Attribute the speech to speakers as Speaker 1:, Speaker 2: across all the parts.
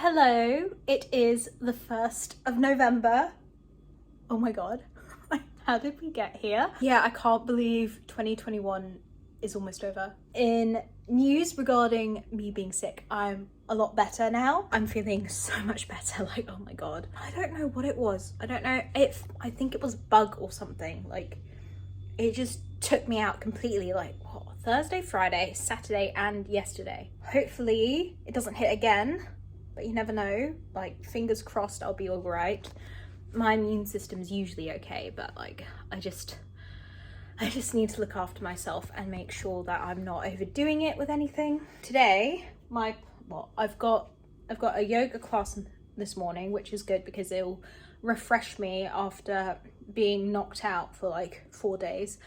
Speaker 1: Hello, it is the 1st of November. Oh my god, how did we get here? Yeah, I can't believe 2021 is almost over. In news regarding me being sick, I'm a lot better now. I'm feeling so much better, like, oh my god. I don't know what it was. I don't know if, I think it was bug or something. Like, it just took me out completely, like, what, Thursday, Friday, Saturday, and yesterday. Hopefully it doesn't hit again, but you never know. Like, fingers crossed I'll be all right. My immune system's usually okay, but like, I just need to look after myself and make sure that I'm not overdoing it with anything. Today, I've got a yoga class this morning, which is good because it'll refresh me after being knocked out for like 4 days.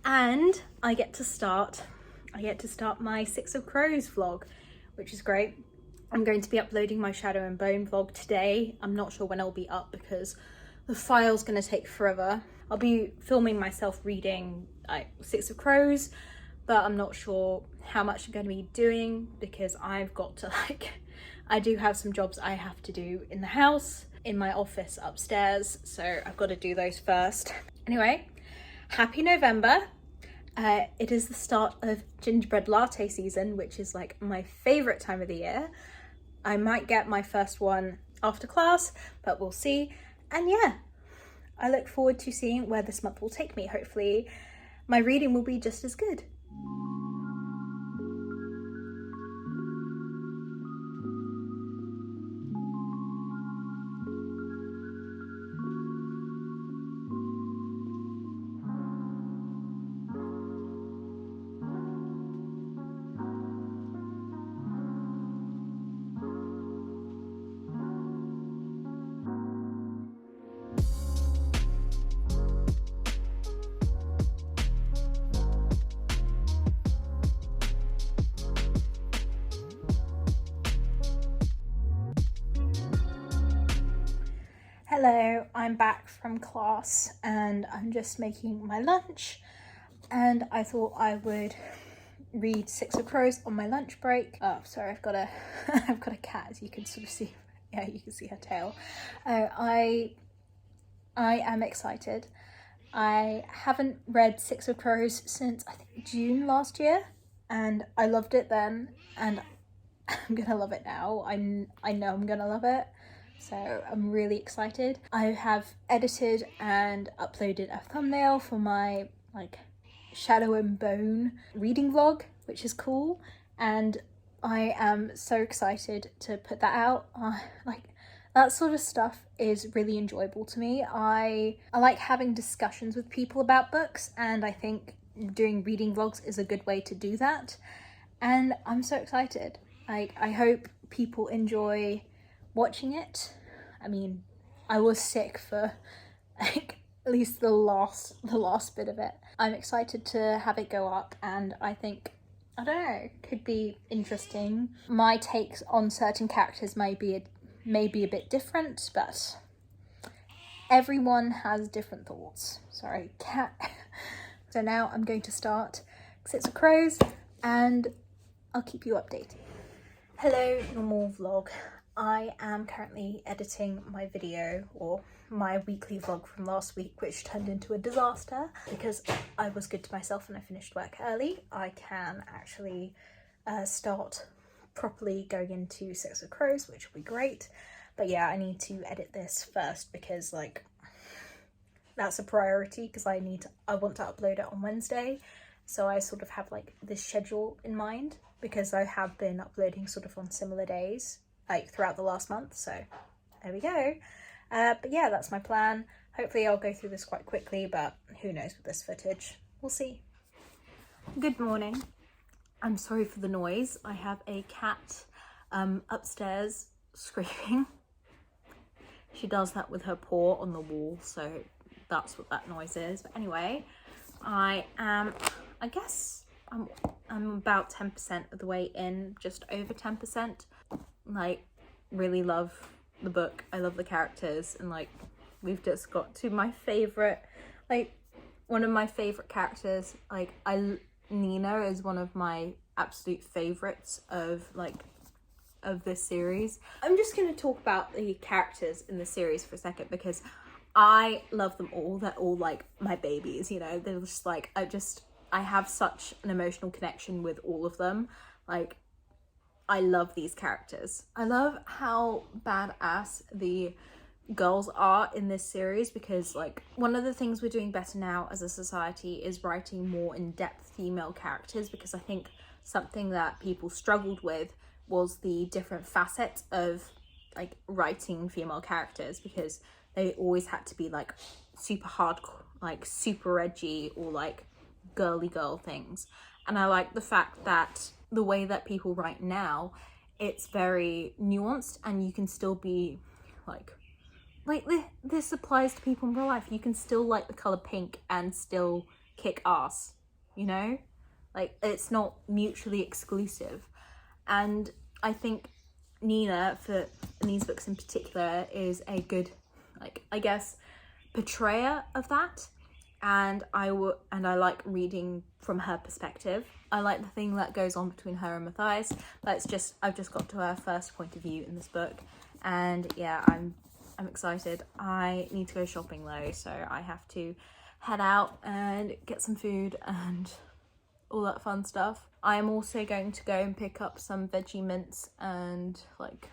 Speaker 1: And I get to start my Six of Crows vlog, which is great. I'm going to be uploading my Shadow and Bone vlog today. I'm not sure when it'll be up because the file's going to take forever. I'll be filming myself reading Six of Crows, but I'm not sure how much I'm going to be doing because I've got to I do have some jobs I have to do in the house, in my office upstairs, so I've got to do those first. Anyway, happy November. It is the start of gingerbread latte season, which is like my favourite time of the year. I might get my first one after class, but we'll see. And yeah, I look forward to seeing where this month will take me. Hopefully my reading will be just as good. Hello, I'm back from class and I'm just making my lunch, and I thought I would read Six of Crows on my lunch break. Oh, sorry, I've got a cat, as you can sort of see. Yeah, you can see her tail. I am excited. I haven't read Six of Crows since I think June last year, and I loved it then, and I'm gonna love it now. I know I'm gonna love it. So I'm really excited. I have edited and uploaded a thumbnail for my Shadow and Bone reading vlog, which is cool. And I am so excited to put that out. That sort of stuff is really enjoyable to me. I like having discussions with people about books, and I think doing reading vlogs is a good way to do that. And I'm so excited. I hope people enjoy watching it. I mean, I was sick for at least the last bit of it. I'm excited to have it go up, and I think, I don't know, it could be interesting. My takes on certain characters may be a bit different, but everyone has different thoughts. Sorry, cat. So now I'm going to start Six of Crows, and I'll keep you updated. Hello, normal vlog. I am currently editing my video, or my weekly vlog from last week, which turned into a disaster because I was good to myself and I finished work early. I can actually start properly going into Six of Crows, which will be great. But yeah, I need to edit this first because that's a priority, because I want to upload it on Wednesday. So I sort of have this schedule in mind, because I have been uploading sort of on similar days throughout the last month, so there we go. But yeah, that's my plan. Hopefully I'll go through this quite quickly, but who knows with this footage. We'll see. Good morning. I'm sorry for the noise. I have a cat upstairs screaming. She does that with her paw on the wall, so that's what that noise is. But anyway, I guess I'm about 10% of the way in, just over 10%. Really love the book. I love the characters, and we've just got to my favorite, one of my favorite characters. Nina is one of my absolute favorites of
Speaker 2: of this series. I'm just going to talk about the characters in the series for a second because I love them all. They're all like my babies, you know. They're just like, I have such an emotional connection with all of them. Like, I love these characters. I love how badass the girls are in this series because, like, one of the things we're doing better now as a society is writing more in-depth female characters, because I think something that people struggled with was the different facets of like writing female characters, because they always had to be like super hardcore, like super edgy, or like girly girl things. And I like the fact that the way that people write now, it's very nuanced, and you can still be like this applies to people in real life. You can still like the color pink and still kick ass, you know? Like, it's not mutually exclusive. And I think Nina, for these books in particular, is a good, like, I guess, portrayer of that. And I like reading from her perspective. I like the thing that goes on between her and Matthias. I've just got to her first point of view in this book, and yeah, I'm excited. I need to go shopping though, so I have to head out and get some food and all that fun stuff. I am also going to go and pick up some veggie mints and like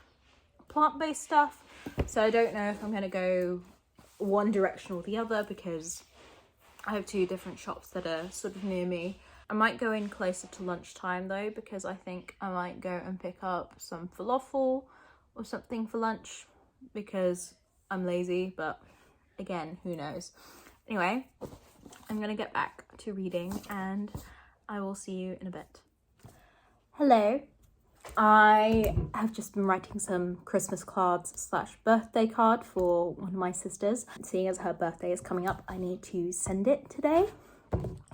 Speaker 2: plant-based stuff. So I don't know if I'm going to go one direction or the other, because I have two different shops that are sort of near me. I might go in closer to lunchtime though, because I think I might go and pick up some falafel or something for lunch, because I'm lazy, but again, who knows. Anyway, I'm gonna get back to reading and I will see you in a bit. Hello. I have just been writing some Christmas cards / birthday card for one of my sisters. Seeing as her birthday is coming up, I need to send it today.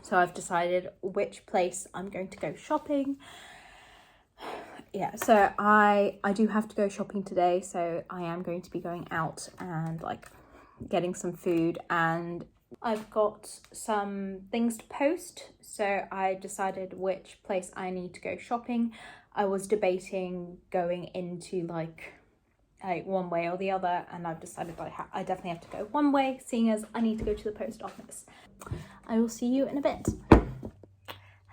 Speaker 2: So I've decided which place I'm going to go shopping. Yeah, so I do have to go shopping today, so I am going to be going out and like getting some food, and I've got some things to post, so I decided which place I need to go shopping. I was debating going into like one way or the other, and I've decided I definitely have to go one way, seeing as I need to go to the post office. I will see you in a bit.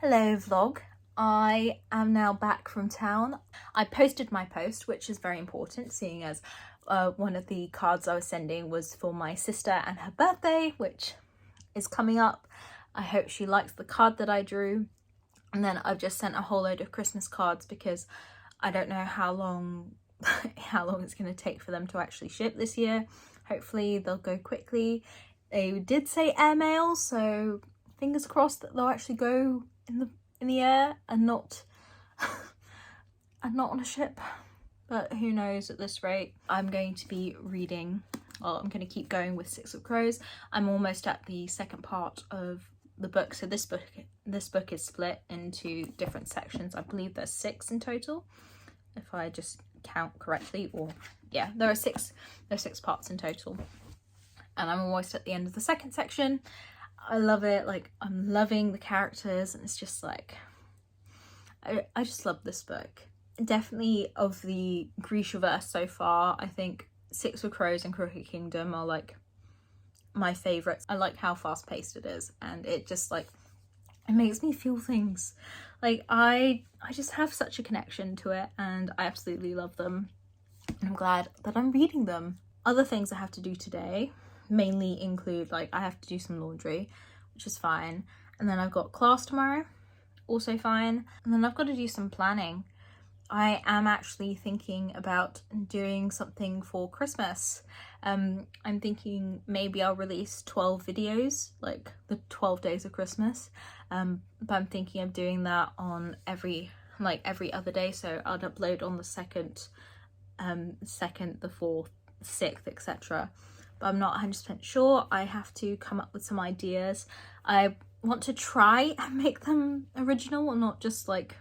Speaker 2: Hello vlog. I am now back from town. I posted my post, which is very important, seeing as one of the cards I was sending was for my sister and her birthday, which is coming up. I hope she likes the card that I drew. And then I've just sent a whole load of Christmas cards, because I don't know how long it's going to take for them to actually ship this year. Hopefully they'll go quickly. They did say airmail, so fingers crossed that they'll actually go in the air and not on a ship. But who knows at this rate. I'm going to be reading, well, I'm going to keep going with Six of Crows. I'm almost at the second part of the book. So this book is split into different sections. I believe there's 6 in total, if I just count correctly, or yeah, there are 6 parts in total. And I'm almost at the end of the second section. I love it. Like, I'm loving the characters, and it's just like, I just love this book. Definitely of the Grishaverse so far, I think Six of Crows and Crooked Kingdom are like my favourites. I like how fast paced it is, and it just like, it makes me feel things. Like, I just have such a connection to it, and I absolutely love them. And I'm glad that I'm reading them. Other things I have to do today mainly include, like, I have to do some laundry, which is fine, and then I've got class tomorrow, also fine, and then I've got to do some planning. I am actually thinking about doing something for Christmas. I'm thinking maybe I'll release 12 videos, like the 12 days of Christmas, but I'm thinking of doing that on every other day, so I'd upload on the 2nd, the 4th, 6th, etc. But I'm not 100% sure. I have to come up with some ideas. I want to try and make them original and not just like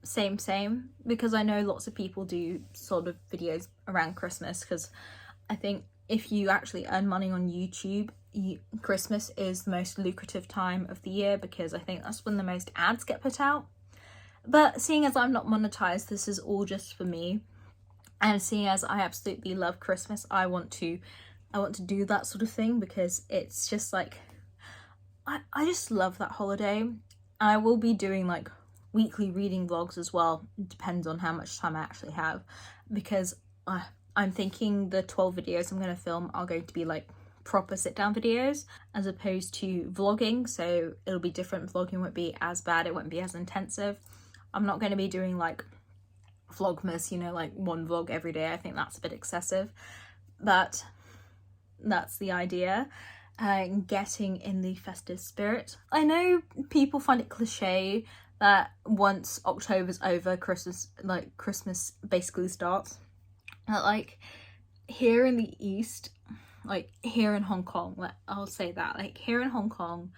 Speaker 2: same, because I know lots of people do sort of videos around Christmas, because I think if you actually earn money on YouTube, Christmas is the most lucrative time of the year, because I think that's when the most ads get put out. But seeing as I'm not monetized, this is all just for me. And seeing as I absolutely love Christmas, I want to do that sort of thing, because it's just like, I just love that holiday. And I will be doing like weekly reading vlogs as well. It depends on how much time I actually have, because I'm thinking the 12 videos I'm going to film are going to be like proper sit down videos as opposed to vlogging, so it'll be different. Vlogging won't be as bad, it won't be as intensive. I'm not going to be doing like vlogmas, you know, like one vlog every day. I think that's a bit excessive, but that's the idea. Getting in the festive spirit. I know people find it cliche that once October's over, Christmas basically starts. But like here in the East, like here in Hong Kong, I'll say that, like here in Hong Kong,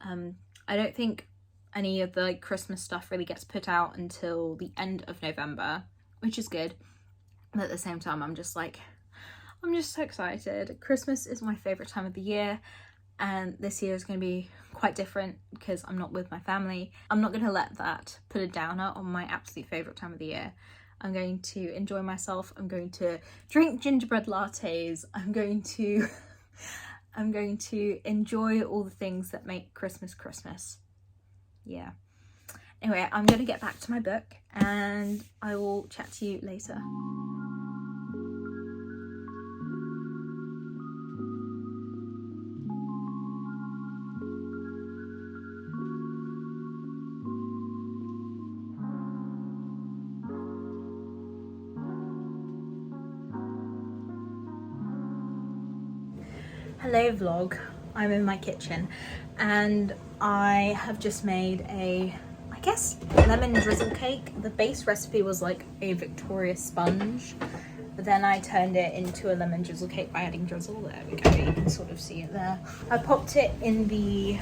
Speaker 2: I don't think any of the like Christmas stuff really gets put out until the end of November, which is good. But at the same time, I'm just so excited. Christmas is my favorite time of the year, and this year is going to be quite different because I'm not with my family. I'm not going to let that put a downer on my absolute favorite time of the year. I'm going to enjoy myself. I'm going to drink gingerbread lattes. I'm going to enjoy all the things that make Christmas Christmas. Yeah. Anyway, I'm going to get back to my book and I will chat to you later. Hello vlog, I'm in my kitchen and I have just made a, I guess, lemon drizzle cake. The base recipe was like a Victoria sponge, but then I turned it into a lemon drizzle cake by adding drizzle. There we go, you can sort of see it there. I popped it in the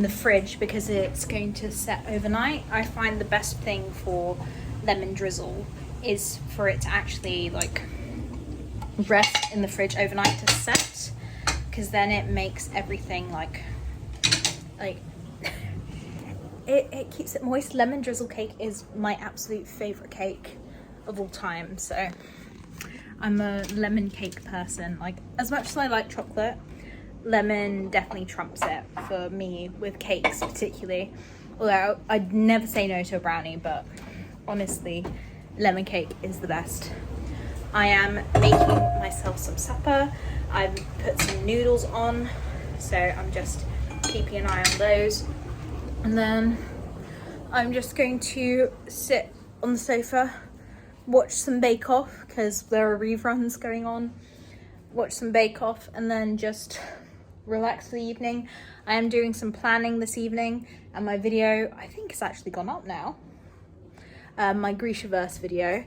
Speaker 2: fridge because it's going to set overnight. I find the best thing for lemon drizzle is for it to actually like rest in the fridge overnight to set, because then it makes everything like it keeps it moist. Lemon drizzle cake is my absolute favorite cake of all time, so I'm a lemon cake person. Like, as much as I like chocolate, lemon definitely trumps it for me with cakes particularly, although I'd never say no to a brownie, but honestly lemon cake is the best. I am making myself some supper. I've put some noodles on, so I'm just keeping an eye on those. And then I'm just going to sit on the sofa, watch some Bake Off, because there are reruns going on. Watch some Bake Off and then just relax for the evening. I am doing some planning this evening, and my video, I think, has actually gone up now. My Grishaverse video.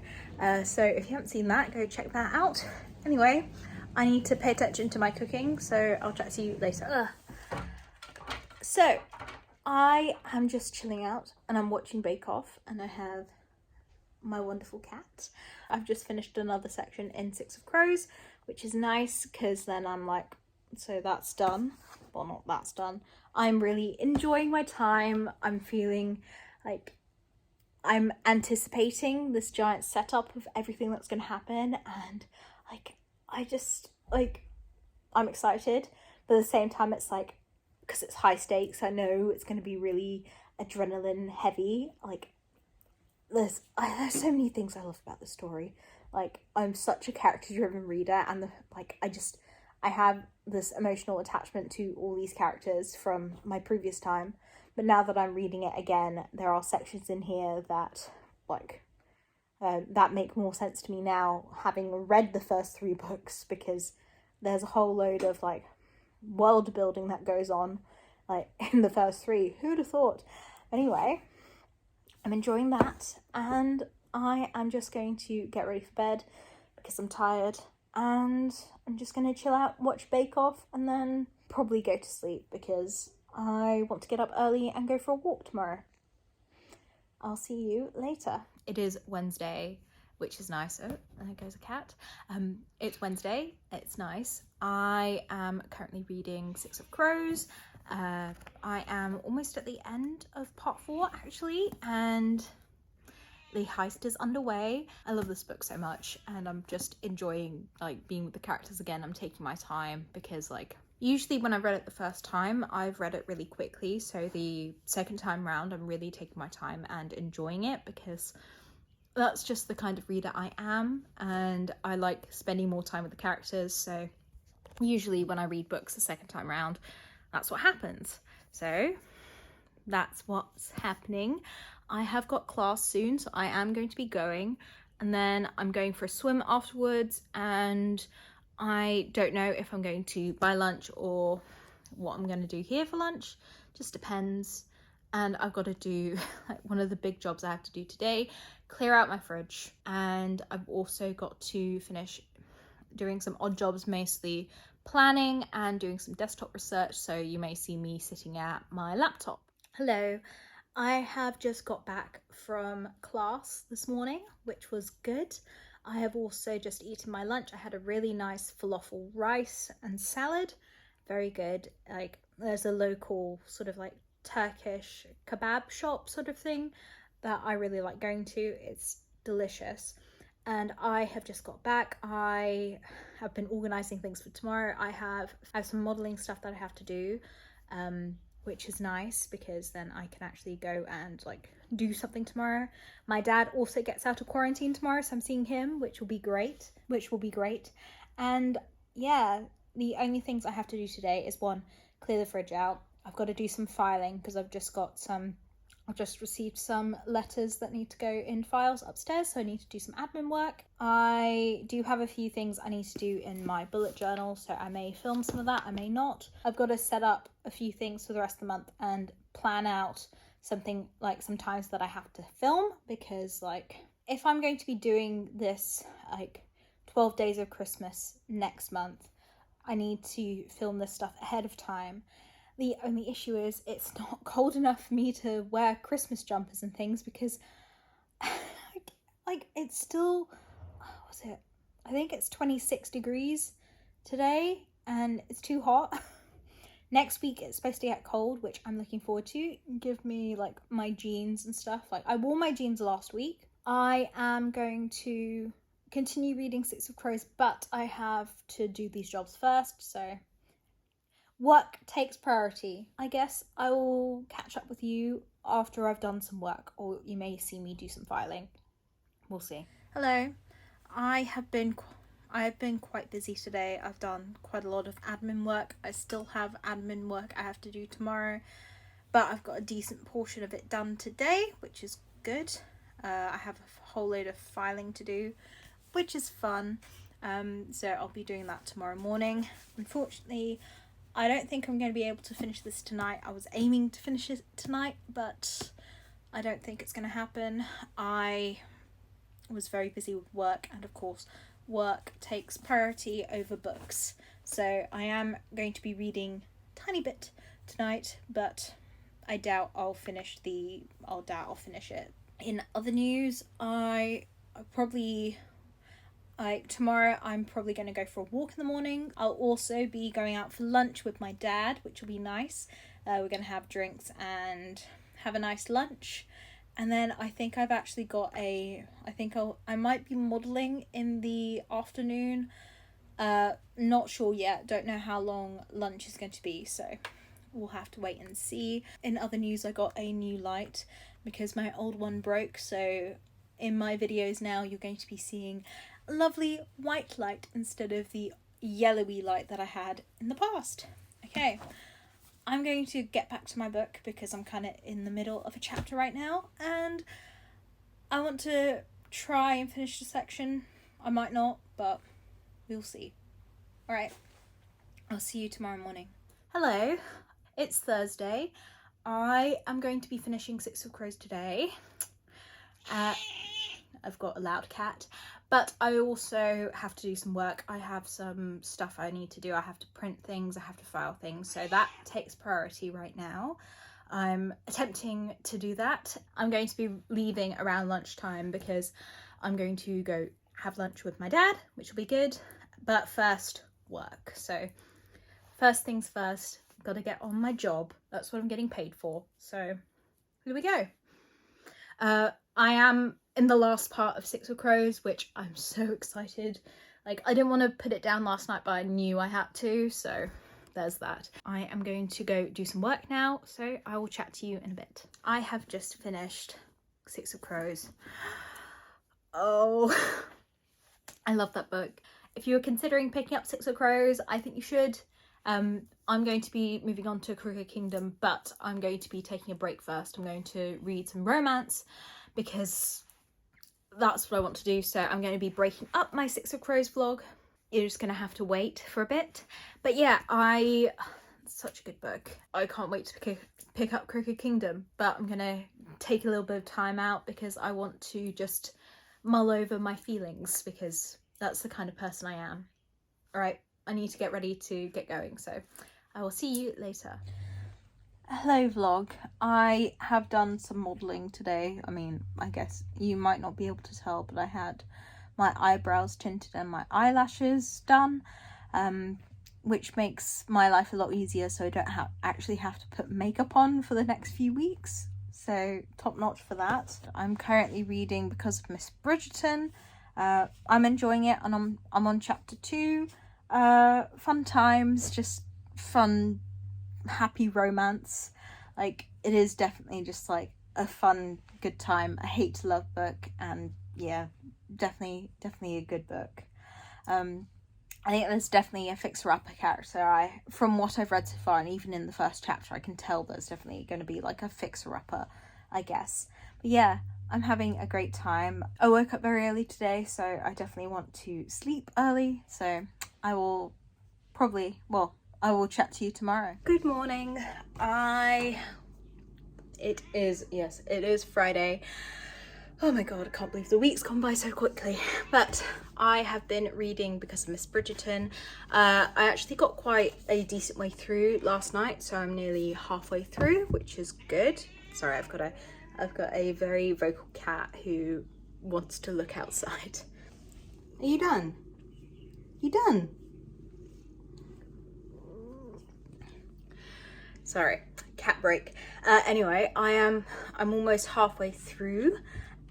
Speaker 2: So if you haven't seen that, go check that out. Anyway, I need to pay attention to my cooking, so I'll chat to you later. So I am just chilling out and I'm watching Bake Off, and I have my wonderful cat. I've just finished another section in 6 of Crows, which is nice because then I'm like, so that's done. Well, not that's done. I'm really enjoying my time. I'm feeling like I'm anticipating this giant setup of everything that's going to happen, and like I'm excited, but at the same time it's like, because it's high stakes, I know it's going to be really adrenaline heavy. Like there's so many things I love about the story. Like, I'm such a character driven reader, and I have this emotional attachment to all these characters from my previous time. But now that I'm reading it again, there are sections in here that that make more sense to me now, having read the first 3 books, because there's a whole load of like world building that goes on like in the first 3. Who'd have thought? Anyway, I'm enjoying that, and I am just going to get ready for bed because I'm tired, and I'm just going to chill out, watch Bake Off, and then probably go to sleep because I want to get up early and go for a walk tomorrow. I'll see you later. It is Wednesday, which is nice. Oh, there goes a cat. It's Wednesday. It's nice. I am currently reading 6 of Crows, I am almost at the end of part 4 actually, and the heist is underway. I love this book so much, and I'm just enjoying like being with the characters again. I'm taking my time because like usually when I read it the first time, I've read it really quickly. So the second time round, I'm really taking my time and enjoying it because that's just the kind of reader I am, and I like spending more time with the characters. So usually when I read books the second time round, that's what happens. So that's what's happening. I have got class soon, so I am going to be going, and then I'm going for a swim afterwards, and I don't know if I'm going to buy lunch or what I'm going to do here for lunch. Just depends. And I've got to do like one of the big jobs I have to do today, clear out my fridge, and I've also got to finish doing some odd jobs, mostly planning and doing some desktop research, so you may see me sitting at my laptop. Hello, I have just got back from class this morning, which was good. I have also just eaten my lunch. I had a really nice falafel rice and salad, very good. Like there's a local sort of like Turkish kebab shop sort of thing that I really like going to. It's delicious. And I have just got back. I have been organising things for tomorrow. I have some modelling stuff that I have to do, which is nice because then I can actually go and like do something tomorrow. My dad also gets out of quarantine tomorrow, so I'm seeing him, which will be great. And yeah, the only things I have to do today is one, clear the fridge out. I've got to do some filing because I've just received some letters that need to go in files upstairs, so I need to do some admin work. I do have a few things I need to do in my bullet journal, so I may film some of that, I may not. I've got to set up a few things for the rest of the month and plan out something like some times that I have to film, because like if I'm going to be doing this like 12 days of Christmas next month, I need to film this stuff ahead of time. The only issue is it's not cold enough for me to wear Christmas jumpers and things because like it's still, I think it's 26 degrees today and it's too hot. Next week it's supposed to get cold, which I'm looking forward to. Give me like my jeans and stuff. Like I wore my jeans last week. I am going to continue reading Six of Crows, but I have to do these jobs first, so work takes priority. I guess I will catch up with you after I've done some work, or you may see me do some filing. We'll see. Hello. I have been quite busy today. I've done quite a lot of admin work. I still have admin work I have to do tomorrow, but I've got a decent portion of it done today, which is good. I have a whole load of filing to do, which is fun. So I'll be doing that tomorrow morning. Unfortunately, I don't think I'm going to be able to finish this tonight. I was aiming to finish it tonight, but I don't think it's going to happen. I was very busy with work, and of course, work takes priority over books. So I am going to be reading a tiny bit tonight, but I doubt I'll finish it. In other news, tomorrow I'm probably going to go for a walk in the morning. I'll also be going out for lunch with my dad, which will be nice. We're going to have drinks and have a nice lunch. And then I think I've actually got I might be modelling in the afternoon. Not sure yet. Don't know how long lunch is going to be, so we'll have to wait and see. In other news, I got a new light because my old one broke, so in my videos now you're going to be seeing lovely white light instead of the yellowy light that I had in the past. Okay, I'm going to get back to my book because I'm kind of in the middle of a chapter right now and I want to try and finish the section. I might not, but we'll see. Alright, I'll see you tomorrow morning. Hello, it's Thursday. I am going to be finishing Six of Crows today. I've got a loud cat, but I also have to do some work. I have some stuff I need to do. I have to print things, I have to file things, so that takes priority right now. I'm attempting to do that. I'm going to be leaving around lunchtime because I'm going to go have lunch with my dad, which will be good, but first work. So first things first,
Speaker 1: Gotta get on my job. That's what I'm getting paid for. So here we go. I am in the last part of Six of Crows, which I'm so excited. Like, I didn't want to put it down last night, but I knew I had to, so there's that. I am going to go do some work now, so I will chat to you in a bit. I have just finished Six of Crows. Oh, I love that book. If you're considering picking up Six of Crows, I think you should. I'm going to be moving on to Crooked Kingdom, but I'm going to be taking a break first. I'm going to read some romance because that's what I want to do. So I'm going to be breaking up my Six of Crows vlog. You're just going to have to wait for a bit. But yeah, such a good book. I can't wait to pick up Crooked Kingdom, but I'm going to take a little bit of time out because I want to just mull over my feelings because that's the kind of person I am. All right, I need to get ready to get going, so I will see you later. Hello vlog. I have done some modelling today. I mean, I guess you might not be able to tell, but I had my eyebrows tinted and my eyelashes done, which makes my life a lot easier so I don't actually have to put makeup on for the next few weeks. So top notch for that. I'm currently reading Because of Miss Bridgerton. I'm enjoying it, and I'm on chapter 2. Fun times, just fun, happy romance. Like, it is definitely just like a fun, good time. A hate to love book, and yeah, definitely a good book. I think there's definitely a fixer-upper character. From what I've read so far, and even in the first chapter, I can tell there's definitely going to be like a fixer-upper, I guess. But yeah, I'm having a great time. I woke up very early today, so I definitely want to sleep early. So I will chat to you tomorrow. Good morning. It is Friday. Oh my god, I can't believe the week's gone by so quickly. But I have been reading Because of Miss Bridgerton. I actually got quite a decent way through last night, so I'm nearly halfway through, which is good. Sorry, I've got a very vocal cat who wants to look outside. Are you done? You done? Sorry, cat break. Anyway, I'm almost halfway through.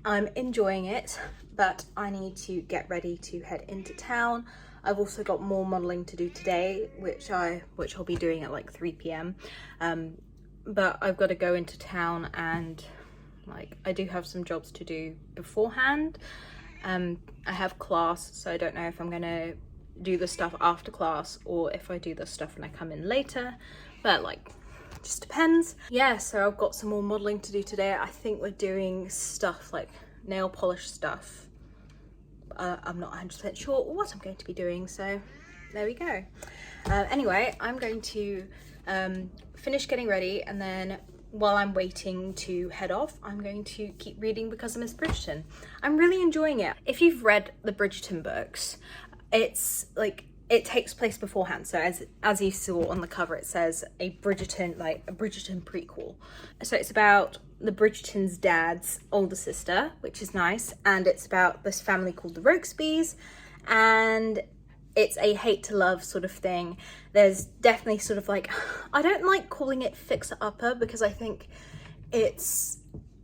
Speaker 1: I'm enjoying it, but I need to get ready to head into town. I've also got more modelling to do today, which I'll be doing at like 3 p.m. But I've got to go into town, and like I do have some jobs to do beforehand. I have class, so I don't know if I'm gonna do the stuff after class or if I do the stuff when I come in later, but like just depends. Yeah, so I've got some more modelling to do today. I think we're doing stuff like nail polish stuff. I'm not 100% sure what I'm going to be doing, so there we go. Anyway, I'm going to finish getting ready, and then while I'm waiting to head off, I'm going to keep reading Because of Miss Bridgerton. I'm really enjoying it. If you've read the Bridgerton books, it's like it takes place beforehand. So as you saw on the cover, it says a Bridgerton prequel. So it's about the Bridgerton's dad's older sister, which is nice, and it's about this family called the Rokesbys, and it's a hate to love sort of thing. There's definitely sort of like, I don't like calling it fixer-upper because I think it's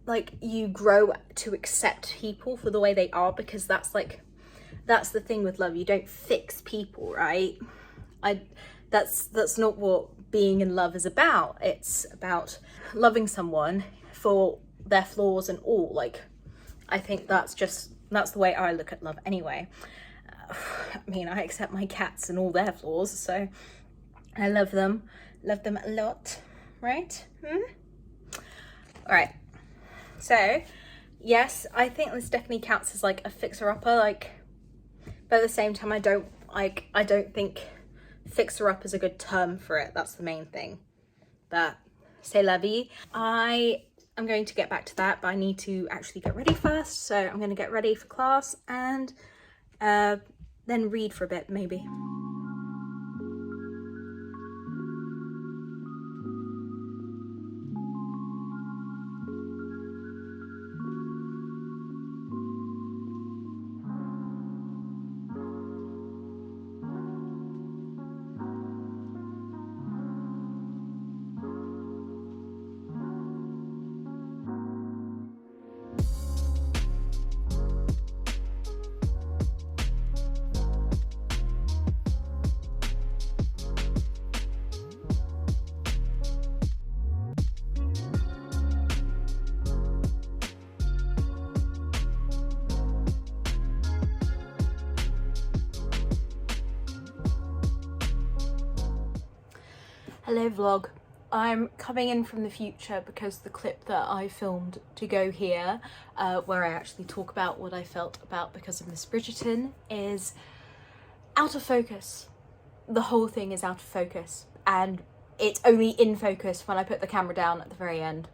Speaker 1: like you grow to accept people for the way they are, because that's the thing with love. You don't fix people, right? That's not what being in love is about. It's about loving someone for their flaws and all. Like, I think that's the way I look at love anyway. I mean, I accept my cats and all their flaws, so I love them a lot, right? All right, so yes, I think this definitely counts as like a fixer-upper, like, but at the same time, I don't think fixer-up is a good term for it. That's the main thing. But c'est la vie. I am going to get back to that, but I need to actually get ready first. So I'm going to get ready for class and then read for a bit, maybe.
Speaker 2: Hello vlog. I'm coming in from the future because the clip that I filmed to go here, where I actually talk about what I felt about because of Miss Bridgerton, is out of focus. The whole thing is out of focus, and it's only in focus when I put the camera down at the very end.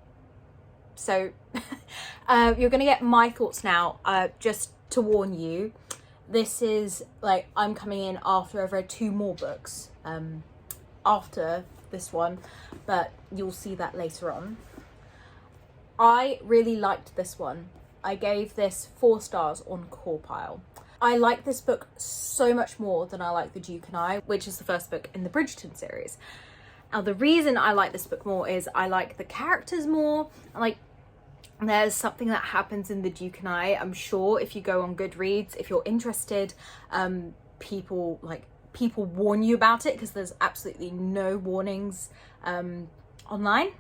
Speaker 2: So you're gonna get my thoughts now. Just to warn you, this is like, I'm coming in after I've read 2 more books after this one, but you'll see that later on. I really liked this one. I gave this 4 stars on Core Pile. I like this book so much more than I like The Duke and I, which is the first book in the Bridgerton series. Now, the reason I like this book more is I like the characters more. Like, there's something that happens in The Duke and I. I'm sure if you go on Goodreads, if you're interested, people warn you about it because there's absolutely no warnings online.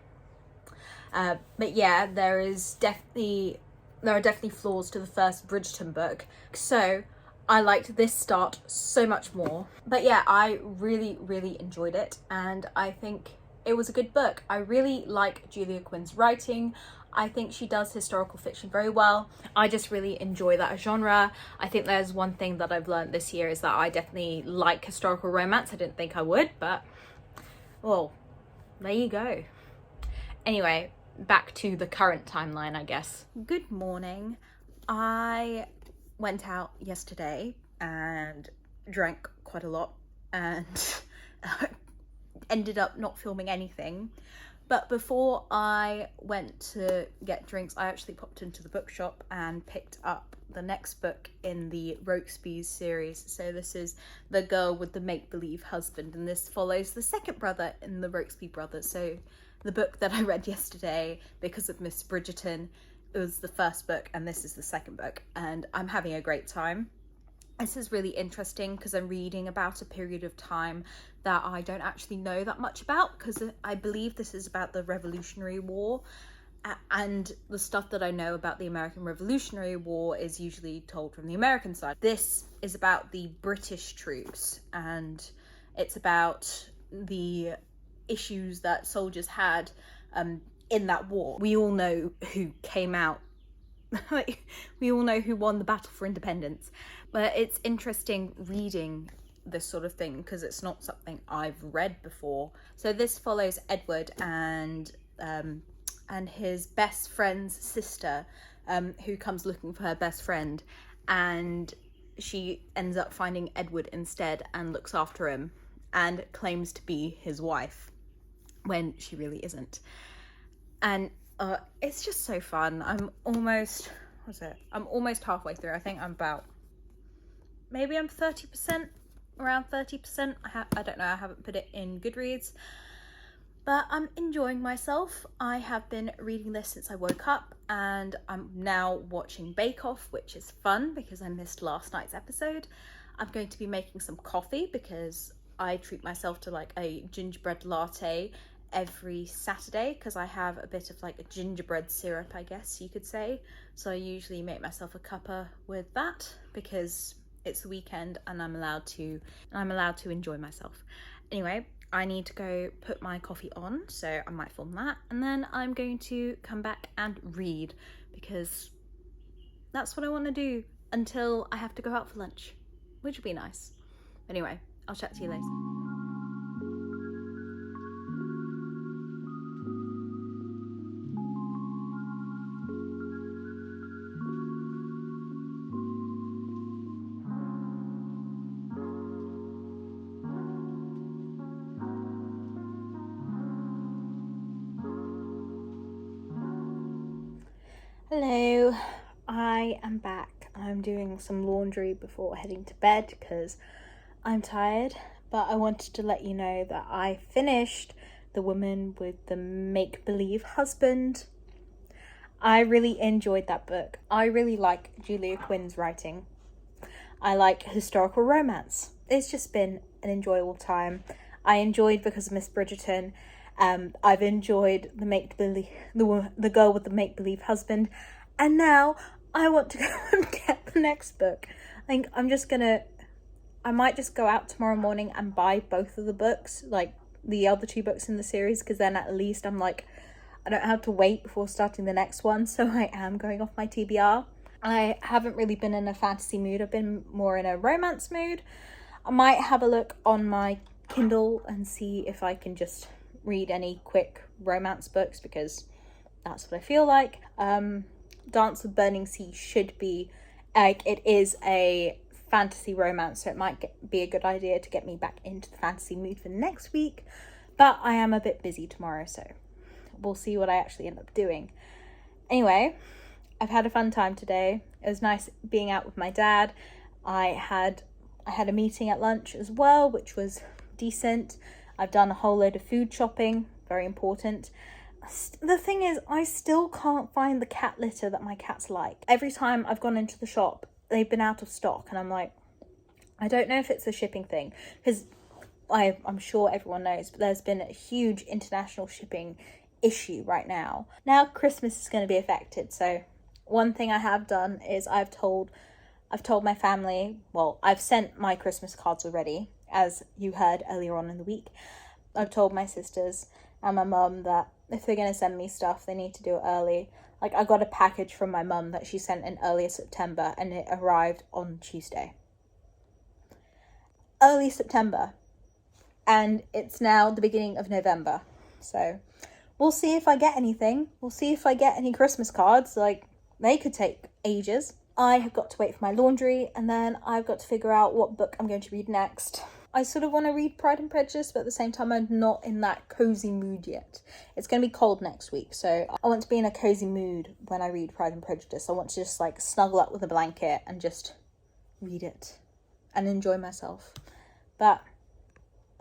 Speaker 2: But yeah, there are definitely flaws to the first Bridgerton book. So I liked this start so much more. But yeah, I really, really enjoyed it, and I think it was a good book. I really like Julia Quinn's writing. I think she does historical fiction very well. I just really enjoy that genre. I think there's one thing that I've learned this year is that I definitely like historical romance. I didn't think I would, but well, there you go. Anyway, back to the current timeline, I guess. Good morning. I went out yesterday and drank quite a lot and ended up not filming anything. But before I went to get drinks, I actually popped into the bookshop and picked up the next book in the Rokesby's series. So this is The Girl with the Make-Believe Husband, and this follows the second brother in the Rokesby brothers. So the book that I read yesterday because of Miss Bridgerton, it was the first book, and this is the second book, and I'm having a great time. This is really interesting because I'm reading about a period of time that I don't actually know that much about, because I believe this is about the Revolutionary War, and the stuff that I know about the American Revolutionary War is usually told from the American side. This is about the British troops, and it's about the issues that soldiers had in that war. We all know who came out, like, we all know who won the battle for independence. But it's interesting reading this sort of thing because it's not something I've read before. So this follows Edward and his best friend's sister, who comes looking for her best friend, and she ends up finding Edward instead and looks after him and claims to be his wife when she really isn't. And it's just so fun. I'm almost halfway through. I think I'm about, maybe I'm 30%, around 30%. I don't know, I haven't put it in Goodreads, but I'm enjoying myself. I have been reading this since I woke up, and I'm now watching Bake Off, which is fun because I missed last night's episode. I'm going to be making some coffee because I treat myself to like a gingerbread latte every Saturday because I have a bit of like a gingerbread syrup, I guess you could say. So I usually make myself a cuppa with that because it's the weekend and I'm allowed to enjoy myself. Anyway, I need to go put my coffee on, so I might film that, and then I'm going to come back and read because that's what I want to do until I have to go out for lunch, which would be nice. Anyway, I'll chat to you later.
Speaker 1: Hello, I am back. I'm doing some laundry before heading to bed because I'm tired, but I wanted to let you know that I finished The Woman with the Make-Believe Husband. I really enjoyed that book. I really like Julia Quinn's writing. I like historical romance. It's just been an enjoyable time. I enjoyed because of Miss Bridgerton. I've enjoyed the Girl with the Make-Believe Husband, and now I want to go and get the next book. I think I might just go out tomorrow morning and buy both of the books, like the other 2 books in the series, because then at least I'm like, I don't have to wait before starting the next one. So I am going off my TBR. I haven't really been in a fantasy mood. I've been more in a romance mood. I might have a look on my Kindle and see if I can just read any quick romance books, because that's what I feel like. Dance of Burning Sea should be, like, it is a fantasy romance, so it might be a good idea to get me back into the fantasy mood for next week. But I am a bit busy tomorrow, so we'll see what I actually end up doing. Anyway, I've had a fun time today. It was nice being out with my dad. I had a meeting at lunch as well, which was decent. I've done a whole load of food shopping, very important. The thing is, I still can't find the cat litter that my cats like. Every time I've gone into the shop, they've been out of stock, and I'm like, I don't know if it's a shipping thing, because I'm sure everyone knows, but there's been a huge international shipping issue right now. Now Christmas is going to be affected, so one thing I have done is I've told my family, well, I've sent my Christmas cards already, as you heard earlier on in the week. I've told my sisters and my mum that if they're going to send me stuff, they need to do it early. Like, I got a package from my mum that she sent in earlier September, and it arrived on Tuesday. Early September. And it's now the beginning of November. So we'll see if I get anything. We'll see if I get any Christmas cards. Like, they could take ages. I have got to wait for my laundry, and then I've got to figure out what book I'm going to read next. I sort of want to read Pride and Prejudice, but at the same time, I'm not in that cozy mood yet. It's going to be cold next week, so I want to be in a cozy mood when I read Pride and Prejudice. I want to just, like, snuggle up with a blanket and just read it and enjoy myself. But,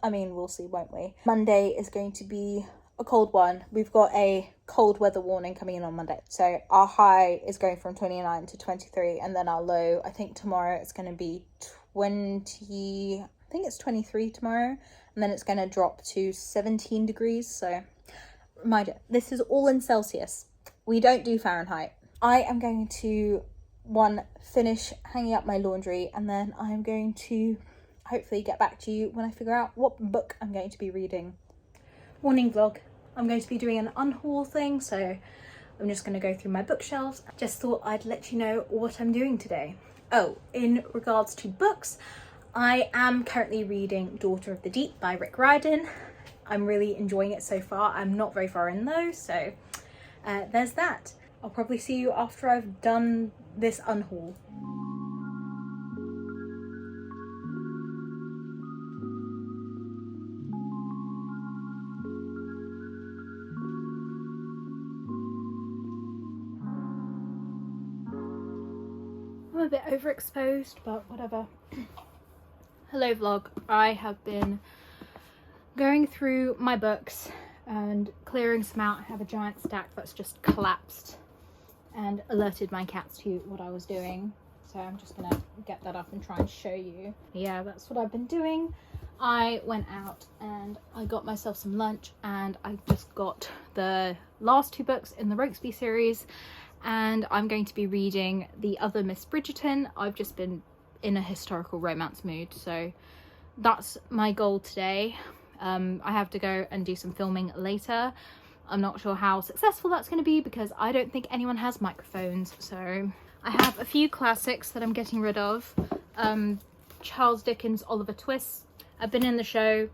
Speaker 1: I mean, we'll see, won't we? Monday is going to be a cold one. We've got a cold weather warning coming in on Monday. So our high is going from 29 to 23, and then our low, I think tomorrow it's going to be 20... I think it's 23 tomorrow, and then it's going to drop to 17 degrees. So, reminder, this is all in Celsius. We don't do Fahrenheit. I am going to, finish hanging up my laundry, and then I'm going to hopefully get back to you when I figure out what book I'm going to be reading. Morning vlog. I'm going to be doing an unhaul thing, so I'm just going to go through my bookshelves. Just thought I'd let you know what I'm doing today. Oh, in regards to books, I am currently reading Daughter of the Deep by Rick Riordan. I'm really enjoying it so far. I'm not very far in though, so there's that. I'll probably see you after I've done this unhaul. I'm a bit overexposed, but whatever. Hello vlog. I have been going through my books and clearing some out. I have a giant stack that's just collapsed and alerted my cats to what I was doing. So I'm just gonna get that up and try and show you. Yeah, that's what I've been doing. I went out and I got myself some lunch, and I just got the last 2 books in the Rokesby series, and I'm going to be reading the other Miss Bridgerton. I've just been in a historical romance mood, so that's my goal today. I have to go and do some filming later. I'm not sure how successful that's going to be because I don't think anyone has microphones. So I have a few classics that I'm getting rid of. Charles Dickens' Oliver Twist. I've been in the show,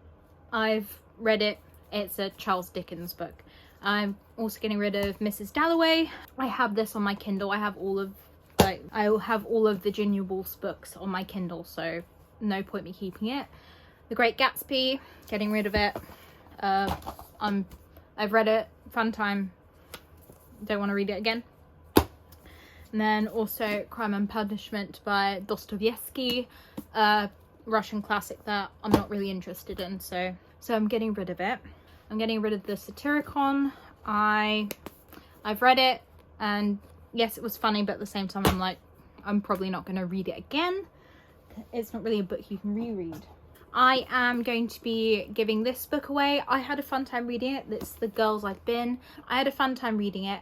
Speaker 1: I've read it, it's a Charles Dickens book. I'm also getting rid of Mrs. Dalloway. I have this on my Kindle. I have all of Virginia Woolf's books on my Kindle, so no point me keeping it. The Great Gatsby, getting rid of it. I've read it, fun time, don't want to read it again. And then also Crime and Punishment by Dostoevsky, Russian classic that I'm not really interested in, so I'm getting rid of it. I'm getting rid of the Satyricon. I've read it, and yes, it was funny, but at the same time I'm like, I'm probably not going to read it again. It's not really a book you can reread. I am going to be giving this book away. I had a fun time reading it. It's The Girls I've Been. I had a fun time reading it,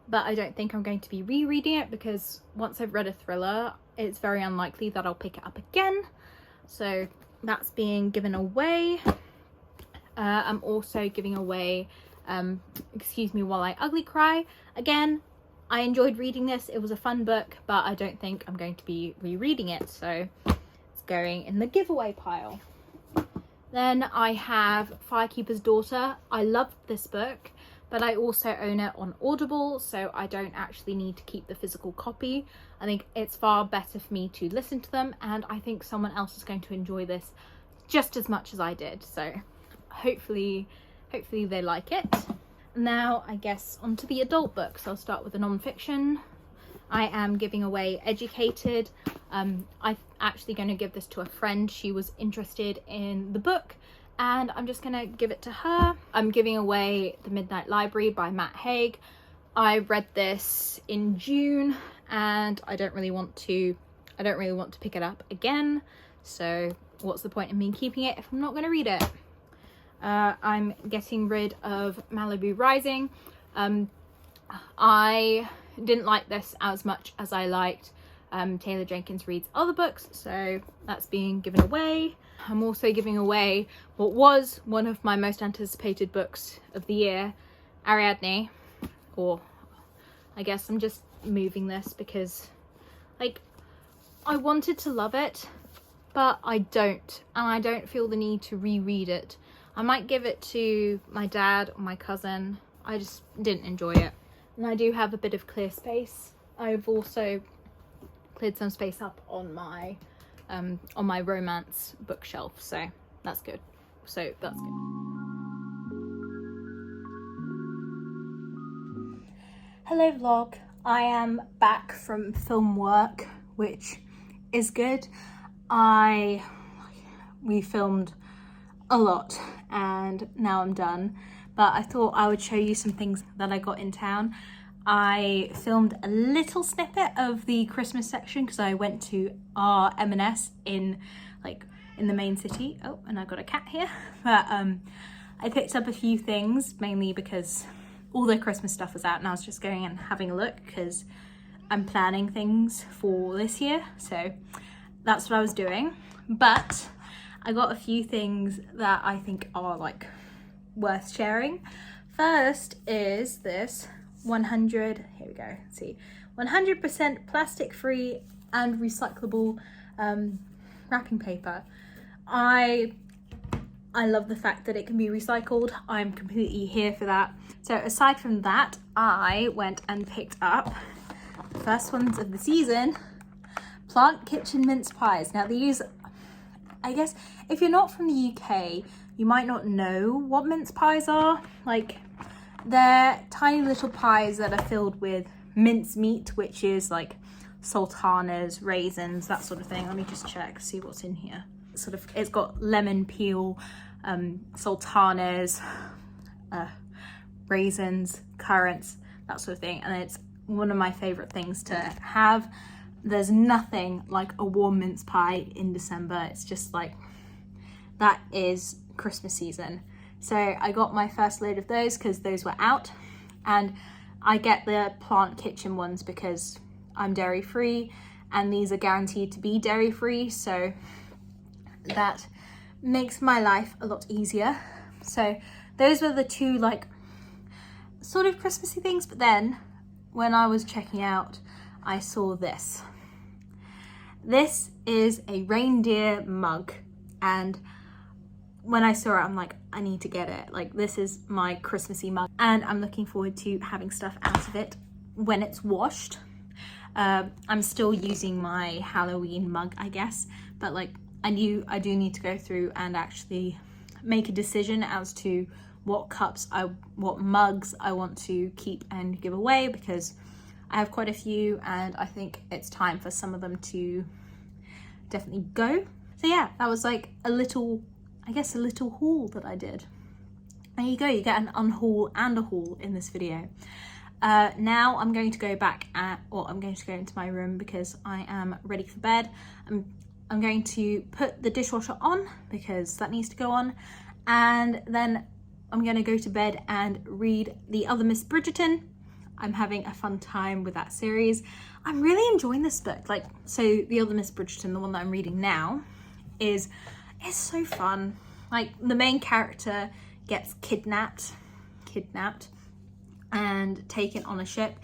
Speaker 1: but I don't think I'm going to be rereading it because once I've read a thriller, it's very unlikely that I'll pick it up again. So that's being given away.
Speaker 2: I'm also giving away Excuse Me While I Ugly Cry. Again, I enjoyed reading this. It was a fun book, but I don't think I'm going to be rereading it, so it's going in the giveaway pile. Then I have Firekeeper's Daughter. I loved this book, but I also own it on Audible, so I don't actually need to keep the physical copy. I think it's far better for me to listen to them, and I think someone else is going to enjoy this just as much as I did, so hopefully they like it. Now I guess onto the adult books. I'll start with the non-fiction. I am giving away Educated. I'm actually going to give this to a friend. She was interested in the book and I'm just going to give it to her. I'm giving away The Midnight Library by Matt Haig. I read this in June and I don't really want to pick it up again, so what's the point in me keeping it if I'm not going to read it? I'm getting rid of Malibu Rising. I didn't like this as much as I liked Taylor Jenkins Reid's other books, so that's being given away. I'm also giving away what was one of my most anticipated books of the year, Ariadne, or I guess I'm just moving this because like I wanted to love it, but I don't, and I don't feel the need to reread it. I might give it to my dad or my cousin. I just didn't enjoy it. And I do have a bit of clear space. I've also cleared some space up on my romance bookshelf, so that's good.
Speaker 1: Hello vlog, I am back from film work, which is good. We filmed a lot and now I'm done, but I thought I would show you some things that I got in town. I filmed a little snippet of the Christmas section because I went to our M&S in the main city. Oh, and I've got a cat here. But I picked up a few things, mainly because all the Christmas stuff was out and I was just going and having a look because I'm planning things for this year, so that's what I was doing. But I got a few things that I think are like worth sharing. First is this 100, here we go, let's see, 100% plastic free and recyclable wrapping paper. I love the fact that it can be recycled. I'm completely here for that. So aside from that, I went and picked up the first ones of the season, Plant Kitchen mince pies. Now these, I guess if you're not from the UK, you might not know what mince pies are. Like, they're tiny little pies that are filled with mince meat, which is like sultanas, raisins, that sort of thing. Let me just check, see what's in here. It's got lemon peel, sultanas, raisins, currants, that sort of thing. And it's one of my favorite things to have. There's nothing like a warm mince pie in December. It's just like, that is Christmas season. So I got my first load of those because those were out, and I get the Plant Kitchen ones because I'm dairy free and these are guaranteed to be dairy free, so that makes my life a lot easier. So those were the two like sort of Christmassy things. But then when I was checking out, I saw this. This is a reindeer mug, and when I saw it, I'm like, I need to get it. Like, this is my Christmassy mug, and I'm looking forward to having stuff out of it when it's washed. I'm still using my Halloween mug, I guess, but like, I do need to go through and actually make a decision as to what mugs I want to keep and give away, because I have quite a few and I think it's time for some of them to definitely go. So yeah, that was like a little haul that I did. There you go, you get an unhaul and a haul in this video. Now I'm going to go I'm going to go into my room because I am ready for bed. I'm going to put the dishwasher on because that needs to go on, and then I'm going to go to bed and read The Other Miss Bridgerton. I'm having a fun time with that series. I'm really enjoying this book. Like, so The Other Miss Bridgerton, the one that I'm reading now, is so fun. Like, the main character
Speaker 2: gets kidnapped and taken on a ship,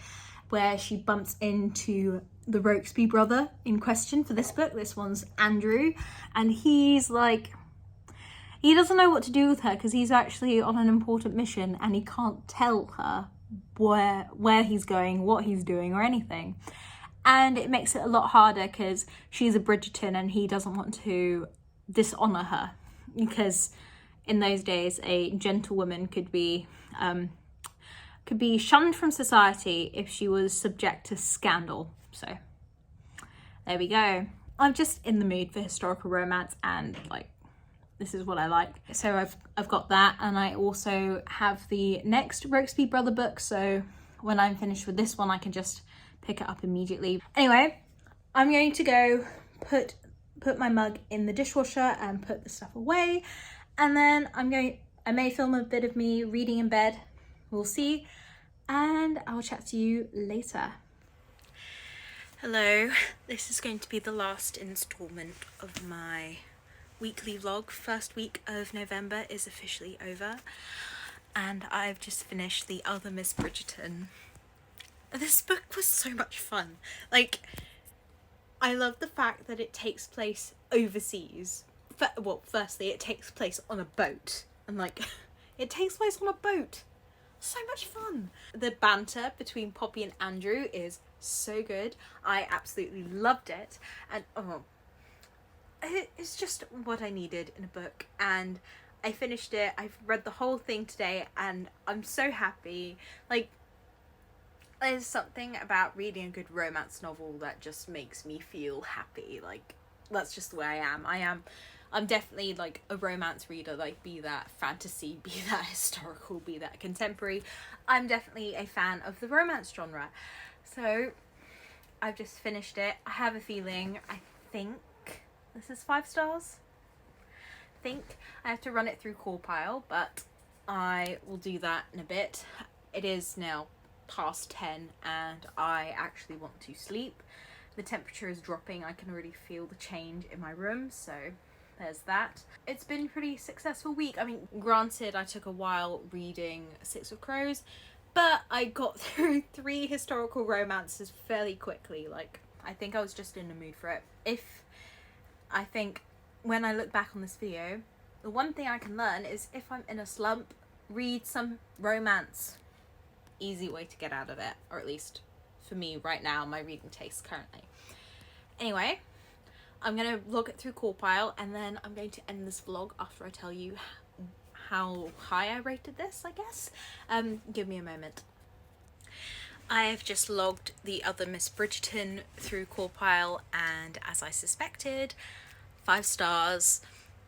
Speaker 2: where she bumps into the Rokesby brother in question for this book. This one's Andrew, and he's like, he doesn't know what to do with her because he's actually on an important mission and he can't tell her where he's going, what he's doing, or anything. And it makes it a lot harder because she's a Bridgerton and he doesn't want to dishonor her, because in those days a gentlewoman could be shunned from society if she was subject to scandal. So there we go. I'm just in the mood for historical romance, and like, this is what I like. So I've got that, and I also have the next Rokesby brother book, so when I'm finished with this one I can just pick it up immediately. Anyway, I'm going to go put my mug in the dishwasher and put the stuff away, and then I may film a bit of me reading in bed, we'll see, and I'll chat to you later. Hello, this is going to be the last installment of my weekly vlog. First week of November is officially over, and I've just finished The Other Miss Bridgerton. This book was so much fun. Like, I love the fact that it takes place overseas. Well, firstly, it takes place on a boat, and like, it takes place on a boat. So much fun. The banter between Poppy and Andrew is so good. I absolutely loved it, and it's just what I needed in a book, and I finished it. I've read the whole thing today and I'm so happy. Like, there's something about reading a good romance novel that just makes me feel happy. Like, that's just the way I am. I'm definitely like a romance reader, like, be that fantasy, be that historical, be that contemporary. I'm definitely a fan of the romance genre. So I've just finished it. I have a feeling, I think this is 5 stars. I think I have to run it through Pile, but I will do that in a bit. It is now past 10 and I actually want to sleep. The temperature is dropping. I can already feel the change in my room, so there's that. It's been a pretty successful week. I mean, granted, I took a while reading Six of Crows, but I got through 3 historical romances fairly quickly. Like, I think I was just in the mood for it. I think when I look back on this video, the one thing I can learn is, if I'm in a slump, read some romance. Easy way to get out of it, or at least for me right now, my reading taste currently. Anyway, I'm going to log it through Pile, and then I'm going to end this vlog after I tell you how high I rated this, I guess. Give me a moment. I have just logged The Other Miss Bridgerton through Pile, and as I suspected, 5 stars.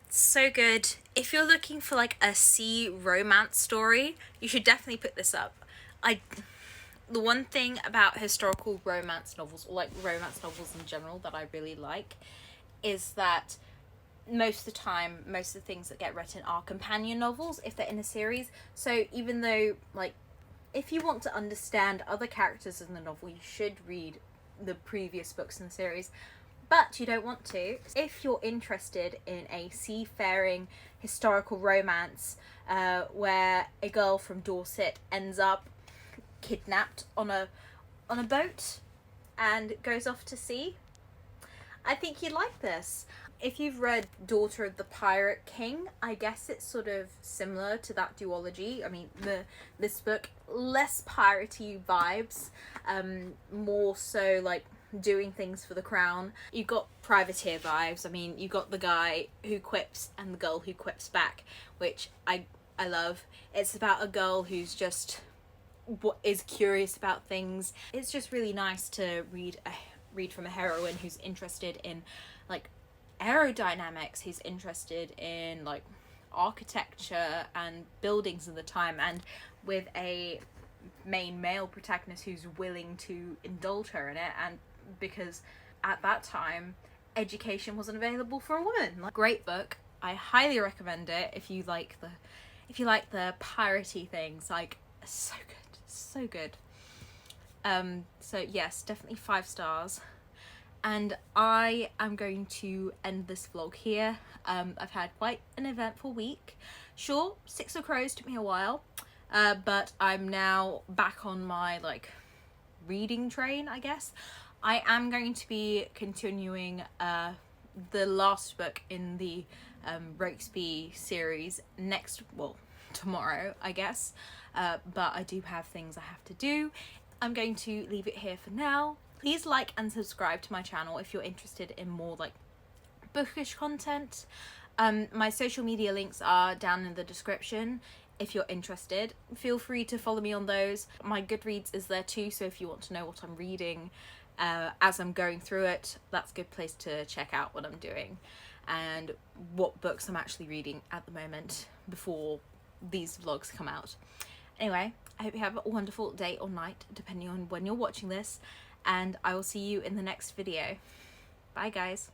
Speaker 2: So good. If you're looking for like a sea romance story, you should definitely pick this up. The one thing about historical romance novels, or like romance novels in general, that I really like is that most of the time, most of the things that get written are companion novels if they're in a series. So even though, like, if you want to understand other characters in the novel, you should read the previous books in the series, but you don't want to. If you're interested in a seafaring historical romance where a girl from Dorset ends up kidnapped on a boat and goes off to sea, I think you'd like this. If you've read Daughter of the Pirate King, I guess it's sort of similar to that duology. I mean, this book, less piratey vibes, more so like doing things for the crown. You got privateer vibes. I mean, you got the guy who quips and the girl who quips back, which I love. It's about a girl who's just is curious about things. It's just really nice to read from a heroine who's interested in like aerodynamics, who's interested in like architecture and buildings of the time, and with a main male protagonist who's willing to indulge her in it, and because at that time education wasn't available for a woman. Like, great book. I highly recommend it if you like the piratey things. Like, so good. So yes, definitely 5 stars. And I am going to end this vlog here. I've had quite an eventful week. Sure, Six of Crows took me a while, but I'm now back on my like reading train, I guess. I am going to be continuing the last book in the Rokesby series tomorrow, I guess, but I do have things I have to do. I'm going to leave it here for now. Please like and subscribe to my channel if you're interested in more like bookish content. My social media links are down in the description if you're interested. Feel free to follow me on those. My Goodreads is there too, so if you want to know what I'm reading as I'm going through it, that's a good place to check out what I'm doing and what books I'm actually reading at the moment before these vlogs come out. Anyway, I hope you have a wonderful day or night depending on when you're watching this, and I will see you in the next video. Bye guys.